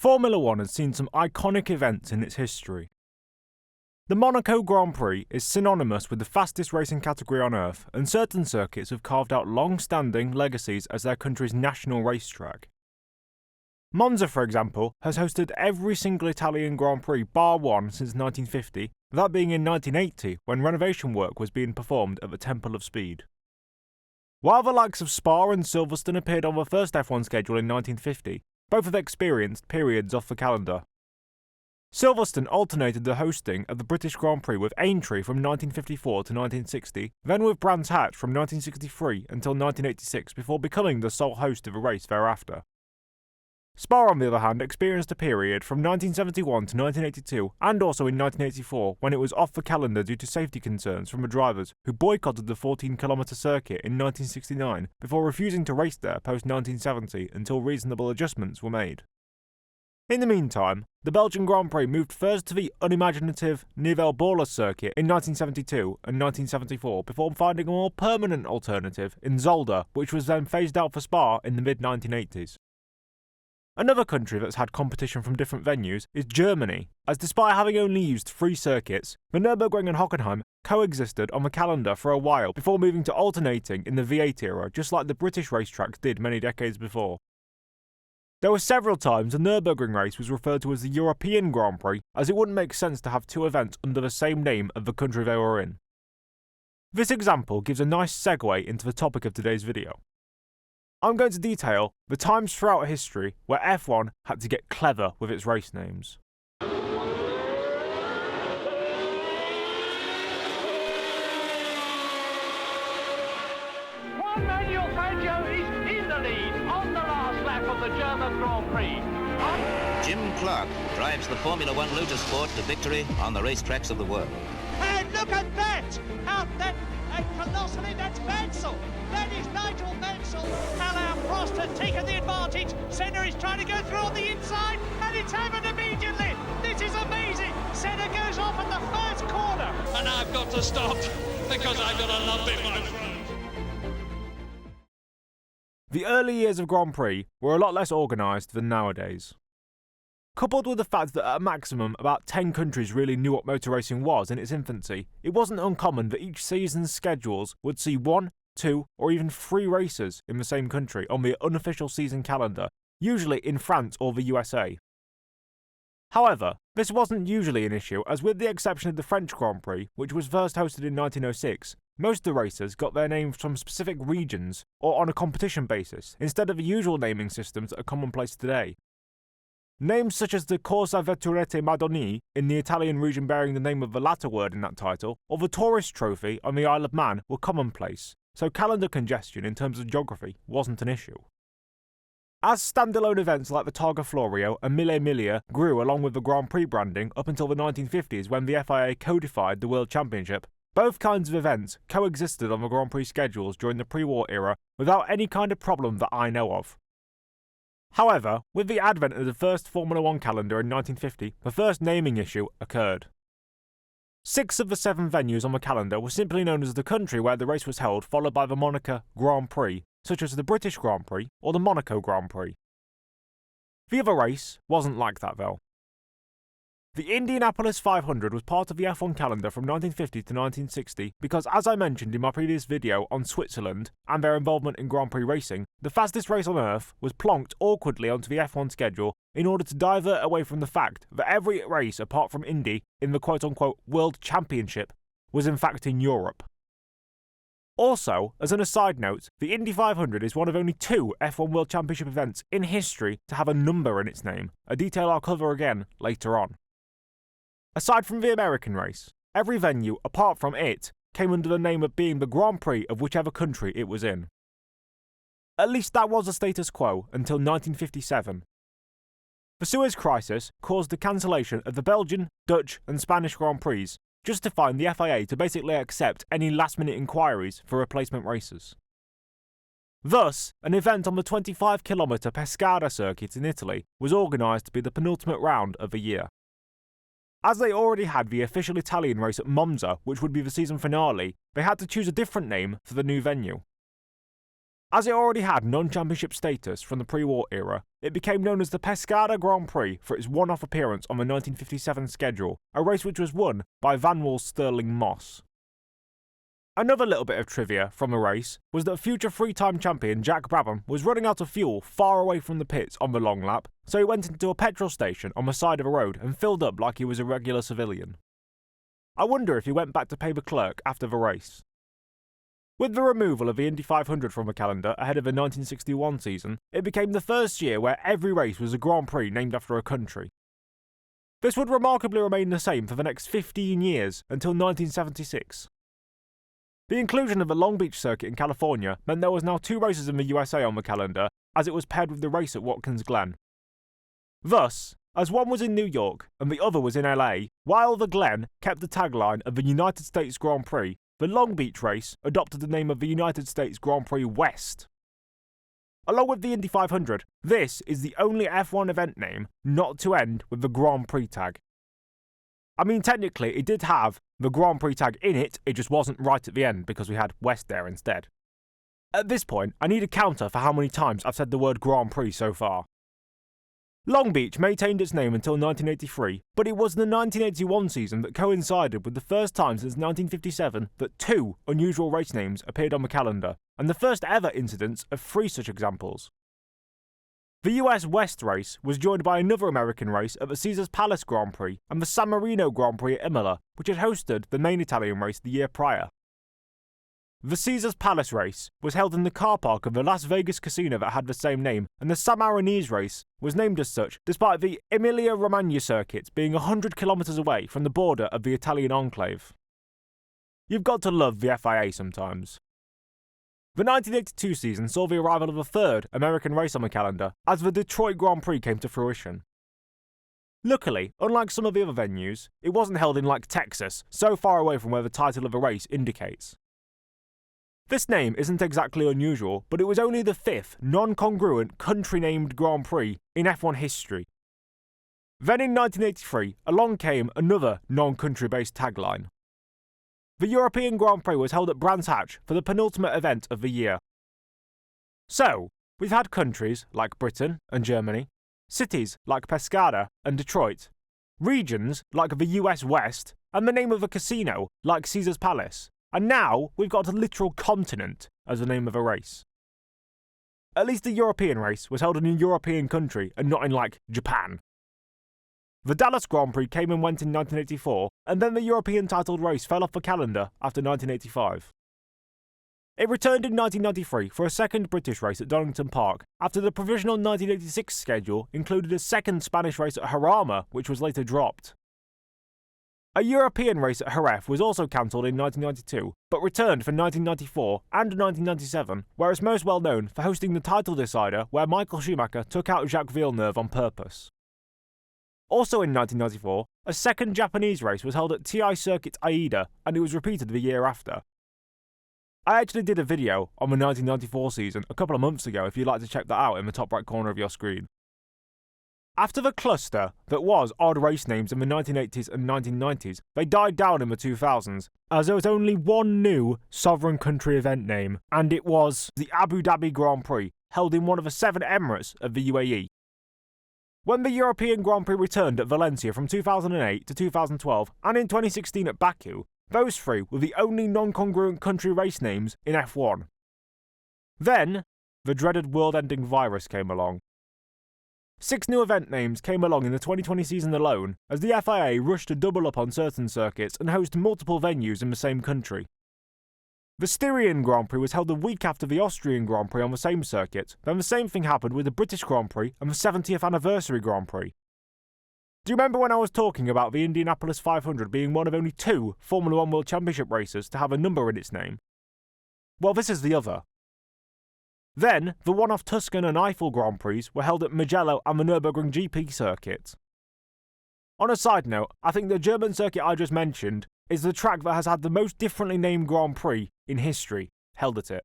Formula 1 has seen some iconic events in its history. The Monaco Grand Prix is synonymous with the fastest racing category on Earth, and certain circuits have carved out long-standing legacies as their country's national racetrack. Monza, for example, has hosted every single Italian Grand Prix bar one since 1950, that being in 1980 when renovation work was being performed at the Temple of Speed. While the likes of Spa and Silverstone appeared on the first F1 schedule in 1950, both have experienced periods off the calendar. Silverstone alternated the hosting of the British Grand Prix with Aintree from 1954 to 1960, then with Brands Hatch from 1963 until 1986 before becoming the sole host of the race thereafter. Spa, on the other hand, experienced a period from 1971 to 1982 and also in 1984 when it was off the calendar due to safety concerns from the drivers who boycotted the 14-kilometre circuit in 1969 before refusing to race there post-1970 until reasonable adjustments were made. In the meantime, the Belgian Grand Prix moved first to the unimaginative Nivelles-Borla circuit in 1972 and 1974 before finding a more permanent alternative in Zolder, which was then phased out for Spa in the mid-1980s. Another country that's had competition from different venues is Germany, as despite having only used 3 circuits, the Nürburgring and Hockenheim coexisted on the calendar for a while before moving to alternating in the V8 era, just like the British racetracks did many decades before. There were several times the Nürburgring race was referred to as the European Grand Prix, as it wouldn't make sense to have 2 events under the same name of the country they were in. This example gives a nice segue into the topic of today's video. I'm going to detail the times throughout history where F1 had to get clever with its race names. Juan Manuel Fangio is in the lead on the last lap of the German Grand Prix. Jim Clark drives the Formula 1 Motorsport to victory on the racetracks of the world. And look at that! Out that, colossally, that's Mansell! That is Nigel Mansell! Alain Prost has taken the advantage. Senna is trying to go through on the inside, and it's happened immediately! This is amazing! Senna goes off at the first corner! And I've got to stop, because I've got a lump in my throat. The early years of Grand Prix were a lot less organised than nowadays. Coupled with the fact that at a maximum about 10 countries really knew what motor racing was in its infancy, it wasn't uncommon that each season's schedules would see 1, 2 or even 3 races in the same country on the unofficial season calendar, usually in France or the USA. However, this wasn't usually an issue, as with the exception of the French Grand Prix, which was first hosted in 1906, most of the races got their names from specific regions or on a competition basis, instead of the usual naming systems that are commonplace today. Names such as the Corsa Vetturette Madoni in the Italian region bearing the name of the latter word in that title, or the Tourist Trophy on the Isle of Man were commonplace, so calendar congestion in terms of geography wasn't an issue. As standalone events like the Targa Florio and Mille Miglia grew along with the Grand Prix branding up until the 1950s when the FIA codified the World Championship, both kinds of events coexisted on the Grand Prix schedules during the pre-war era without any kind of problem that I know of. However, with the advent of the first Formula 1 calendar in 1950, the first naming issue occurred. 6 of the 7 venues on the calendar were simply known as the country where the race was held, followed by the moniker Grand Prix, such as the British Grand Prix or the Monaco Grand Prix. The other race wasn't like that though. The Indianapolis 500 was part of the F1 calendar from 1950 to 1960 because, as I mentioned in my previous video on Switzerland and their involvement in Grand Prix racing, the fastest race on Earth was plonked awkwardly onto the F1 schedule in order to divert away from the fact that every race apart from Indy in the quote-unquote World Championship was in fact in Europe. Also, as an aside note, the Indy 500 is one of only 2 F1 World Championship events in history to have a number in its name, a detail I'll cover again later on. Aside from the American race, every venue apart from it came under the name of being the Grand Prix of whichever country it was in. At least that was the status quo until 1957. The Suez Crisis caused the cancellation of the Belgian, Dutch and Spanish Grand Prix, justifying the FIA to basically accept any last-minute inquiries for replacement races. Thus, an event on the 25-kilometre Pescara circuit in Italy was organised to be the penultimate round of the year. As they already had the official Italian race at Monza, which would be the season finale, they had to choose a different name for the new venue. As it already had non-championship status from the pre-war era, it became known as the Pescara Grand Prix for its one-off appearance on the 1957 schedule, a race which was won by Vanwall's Sterling Moss. Another little bit of trivia from the race was that future three-time champion Jack Brabham was running out of fuel far away from the pits on the long lap, so he went into a petrol station on the side of a road and filled up like he was a regular civilian. I wonder if he went back to pay the clerk after the race. With the removal of the Indy 500 from the calendar ahead of the 1961 season, it became the first year where every race was a Grand Prix named after a country. This would remarkably remain the same for the next 15 years until 1976. The inclusion of the Long Beach circuit in California meant there was now 2 races in the USA on the calendar, as it was paired with the race at Watkins Glen. Thus, as one was in New York and the other was in LA, while the Glen kept the tagline of the United States Grand Prix, the Long Beach race adopted the name of the United States Grand Prix West. Along with the Indy 500, this is the only F1 event name not to end with the Grand Prix tag. I mean, technically, it did have the Grand Prix tag in it just wasn't right at the end because we had West there instead. At this point, I need a counter for how many times I've said the word Grand Prix so far. Long Beach maintained its name until 1983, but it was the 1981 season that coincided with the first time since 1957 that 2 unusual race names appeared on the calendar, and the first ever incidence of 3 such examples. The US West race was joined by another American race at the Caesars Palace Grand Prix and the San Marino Grand Prix at Imola, which had hosted the main Italian race the year prior. The Caesars Palace race was held in the car park of the Las Vegas casino that had the same name, and the San Marinese race was named as such despite the Emilia-Romagna circuit being 100 kilometers away from the border of the Italian enclave. You've got to love the FIA sometimes. The 1982 season saw the arrival of a 3rd American race on the calendar as the Detroit Grand Prix came to fruition. Luckily, unlike some of the other venues, it wasn't held in like Texas, so far away from where the title of the race indicates. This name isn't exactly unusual, but it was only the 5th non-congruent country-named Grand Prix in F1 history. Then in 1983, along came another non-country-based tagline. The European Grand Prix was held at Brands Hatch for the penultimate event of the year. So, we've had countries like Britain and Germany, cities like Pescara and Detroit, regions like the US West, and the name of a casino like Caesars Palace. And now we've got a literal continent as the name of a race. At least the European race was held in a European country and not in, like, Japan. The Dallas Grand Prix came and went in 1984, and then the European titled race fell off the calendar after 1985. It returned in 1993 for a second British race at Donington Park, after the provisional 1986 schedule included a second Spanish race at Jarama, which was later dropped. A European race at Jerez was also cancelled in 1992, but returned for 1994 and 1997, where it's most well known for hosting the title decider where Michael Schumacher took out Jacques Villeneuve on purpose. Also in 1994, a second Japanese race was held at TI Circuit Aida, and it was repeated the year after. I actually did a video on the 1994 season a couple of months ago if you'd like to check that out in the top right corner of your screen. After the cluster that was odd race names in the 1980s and 1990s, they died down in the 2000s, as there was only one new sovereign country event name, and it was the Abu Dhabi Grand Prix, held in one of the 7 Emirates of the UAE. When the European Grand Prix returned at Valencia from 2008 to 2012, and in 2016 at Baku, those 3 were the only non-congruent country race names in F1. Then, the dreaded world-ending virus came along. 6 new event names came along in the 2020 season alone, as the FIA rushed to double up on certain circuits and host multiple venues in the same country. The Styrian Grand Prix was held a week after the Austrian Grand Prix on the same circuit, then the same thing happened with the British Grand Prix and the 70th anniversary Grand Prix. Do you remember when I was talking about the Indianapolis 500 being one of only 2 Formula 1 World Championship races to have a number in its name? Well, this is the other. Then, the one-off Tuscan and Eiffel Grand Prix were held at Mugello and the Nürburgring GP circuit. On a side note, I think the German circuit I just mentioned is the track that has had the most differently named Grand Prix in history held at it.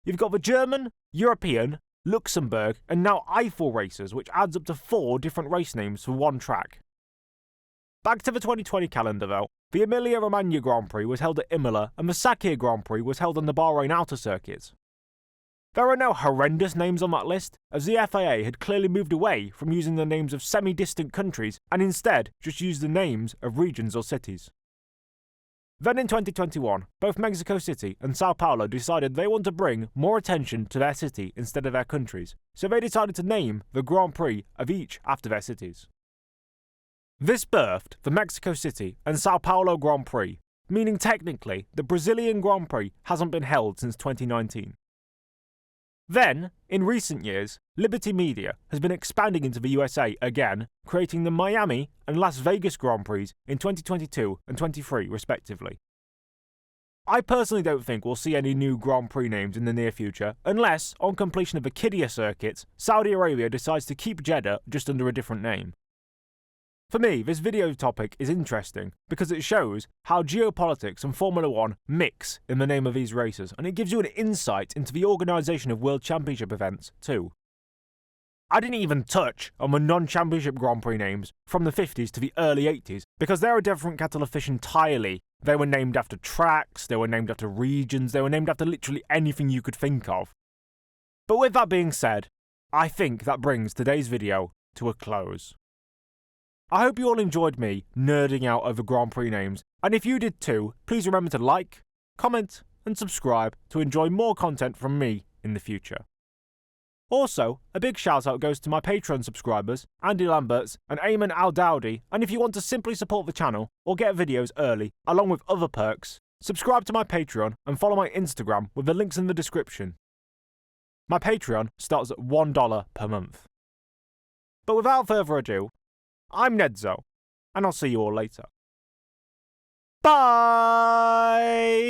You've got the German, European, Luxembourg, and now Eiffel races, which adds up to 4 different race names for one track. Back to the 2020 calendar though, the Emilia-Romagna Grand Prix was held at Imola and the Sakir Grand Prix was held on the Bahrain Outer Circuit. There are no horrendous names on that list, as the FIA had clearly moved away from using the names of semi-distant countries and instead just used the names of regions or cities. Then in 2021, both Mexico City and Sao Paulo decided they want to bring more attention to their city instead of their countries, so they decided to name the Grand Prix of each after their cities. This birthed the Mexico City and Sao Paulo Grand Prix, meaning technically the Brazilian Grand Prix hasn't been held since 2019. Then, in recent years, Liberty Media has been expanding into the USA again, creating the Miami and Las Vegas Grand Prix in 2022 and 23 respectively. I personally don't think we'll see any new Grand Prix names in the near future, unless, on completion of the Qiddiya circuits, Saudi Arabia decides to keep Jeddah just under a different name. For me, this video topic is interesting because it shows how geopolitics and Formula 1 mix in the name of these races, and it gives you an insight into the organisation of World Championship events too. I didn't even touch on the non-championship Grand Prix names from the 50s to the early 80s because they're a different kettle of fish entirely. They were named after tracks, they were named after regions, they were named after literally anything you could think of. But with that being said, I think that brings today's video to a close. I hope you all enjoyed me nerding out over Grand Prix names, and if you did too, please remember to like, comment, and subscribe to enjoy more content from me in the future. Also, a big shout out goes to my Patreon subscribers, Andy Lamberts and Ayman Al-Dowdy, and if you want to simply support the channel or get videos early, along with other perks, subscribe to my Patreon and follow my Instagram with the links in the description. My Patreon starts at $1 per month. But without further ado, I'm Nedzo, and I'll see you all later. Bye!